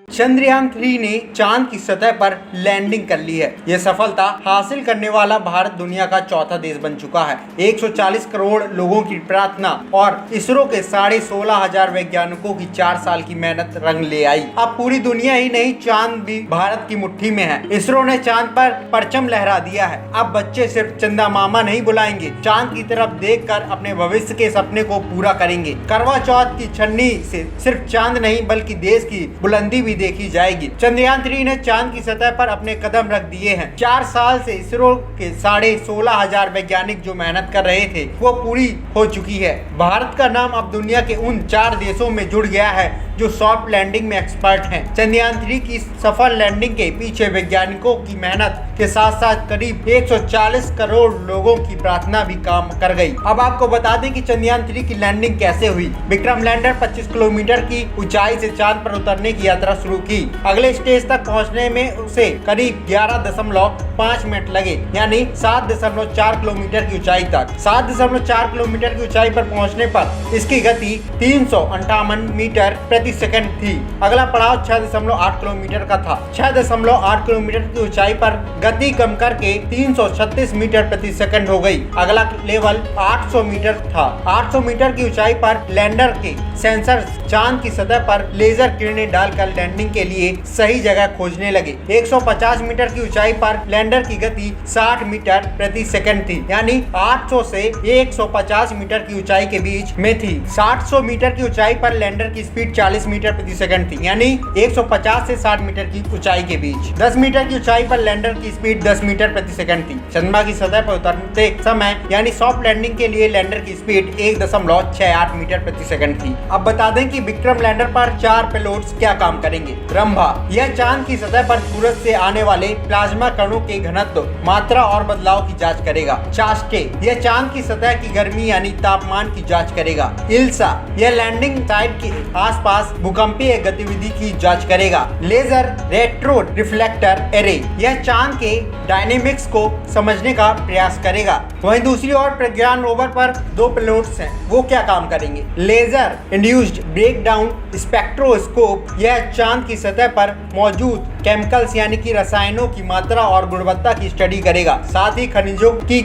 चंद्रयान 3 ने चांद की सतह पर लैंडिंग कर ली है। यह सफलता हासिल करने वाला भारत दुनिया का चौथा देश बन चुका है। 140 करोड़ लोगों की प्रार्थना और इसरो के 16,500 वैज्ञानिकों की 4 साल की मेहनत रंग ले आई। अब पूरी दुनिया ही नहीं, चांद भी भारत की मुट्ठी में है। इसरो ने चांद पर परचम लहरा दिया है। अब बच्चे सिर्फ चंदा मामा नहीं बुलाएंगे, चांद की तरफ देखकर अपने भविष्य के सपने को पूरा करेंगे। करवा चौथ की छन्नी से सिर्फ चांद नहीं बल्कि देश की बुलंदी भी देखी जाएगी। चंद्रयान 3 ने चांद की सतह पर अपने कदम रख दिए हैं। 4 साल से इसरो के 16,500 वैज्ञानिक जो मेहनत कर रहे थे वो पूरी हो चुकी है। भारत का नाम अब दुनिया के उन 4 देशों में जुड़ गया है जो सॉफ्ट लैंडिंग में एक्सपर्ट हैं। चंद्रयान 3 की सफल लैंडिंग के पीछे वैज्ञानिकों की मेहनत के साथ साथ करीब 140 करोड़ लोगों की प्रार्थना भी काम कर गई। अब आपको बता दें कि चंद्रयान 3 की लैंडिंग कैसे हुई। विक्रम लैंडर 25 किलोमीटर की ऊंचाई से चांद पर उतरने की यात्रा शुरू की। अगले स्टेज तक पहुंचने में उसे करीब 11.5 मिनट लगे, यानी 7.4 किलोमीटर की ऊंचाई तक। 7.4 किलोमीटर की ऊंचाई पर पहुंचने पर इसकी गति 358 मीटर प्रति सेकंड थी। अगला पड़ाव 6.8 किलोमीटर का था। 6.8 किलोमीटर की ऊंचाई पर गति कम करके 336 मीटर प्रति सेकंड हो गई। अगला लेवल 800 मीटर था। 800 मीटर की ऊंचाई पर लैंडर के सेंसर चांद की सतह पर लेजर किरणें डालकर लैंडिंग के लिए सही जगह खोजने लगे। 150 मीटर की ऊंचाई पर लैंडर की गति 60 मीटर प्रति सेकंड थी, यानी 800 से 150 मीटर की ऊंचाई के बीच में थी। 700 मीटर की ऊंचाई पर लैंडर की स्पीड 40 मीटर प्रति सेकंड थी, यानी 150 से 60 मीटर की ऊंचाई के बीच। 10 मीटर की ऊंचाई पर लैंडर की स्पीड 10 मीटर प्रति सेकंड थी। चंद्रमा की सतह पर उतरते समय यानी सॉफ्ट लैंडिंग के लिए लैंडर की स्पीड 1.68 मीटर प्रति सेकंड थी। अब बता दें कि विक्रम लैंडर पर 4 पेलोड्स क्या काम करेंगे। रंभा, यह चांद की सतह पर सूरज से आने वाले प्लाज्मा कणों के घनत्व, मात्रा और बदलाव की जांच करेगा। चास्टे, यह चांद की सतह की गर्मी यानी तापमान की जांच करेगा। इल्सा, यह लैंडिंग साइट के आसपास भूकंपीय गतिविधि की जांच करेगा। लेजर रेट्रो रिफ्लेक्टर एरे, यह चांद के डायनेमिक्स को समझने का प्रयास करेगा। वहीं दूसरी ओर प्रज्ञान रोवर पर 2 पेलोड्स हैं, वो क्या काम करेंगे। लेजर इंड्यूस्ड ब्रेकडाउन स्पेक्ट्रोस्कोप, यह चांद की सतह पर मौजूद केमिकल्स यानी कि रसायनों की मात्रा और गुणवत्ता की स्टडी करेगा। साथ ही खनिजों की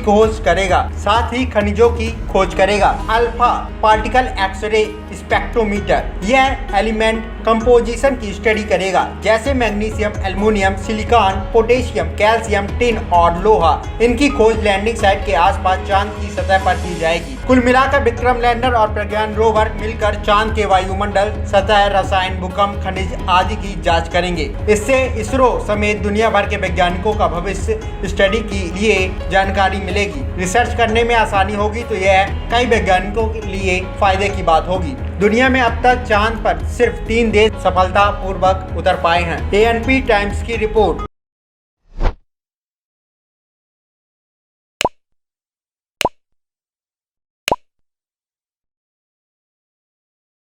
खोज करेगा। अल्फा पार्टिकल एक्सरे स्पेक्ट्रोमीटर, यह एलिमेंट कंपोजिशन की स्टडी करेगा, जैसे magnesium, aluminium, silicon, potassium, calcium, tin और लोहा। इनकी खोज लैंडिंग साइट के आसपास चांद की सतह पर की जाएगी। कुल मिलाकर विक्रम लैंडर और प्रज्ञान रोवर मिलकर चांद के वायुमंडल, सतह, रसायन, भूकंप, खनिज आदि की जांच करेंगे। इससे इसरो समेत दुनिया भर के वैज्ञानिकों का भविष्य स्टडी के लिए जानकारी मिलेगी। रिसर्च करने में आसानी होगी तो यह कई वैज्ञानिकों के लिए फायदे की बात होगी। दुनिया में अब तक चांद पर सिर्फ 3 देश सफलतापूर्वक उतर पाए हैं। ANP टाइम्स की रिपोर्ट।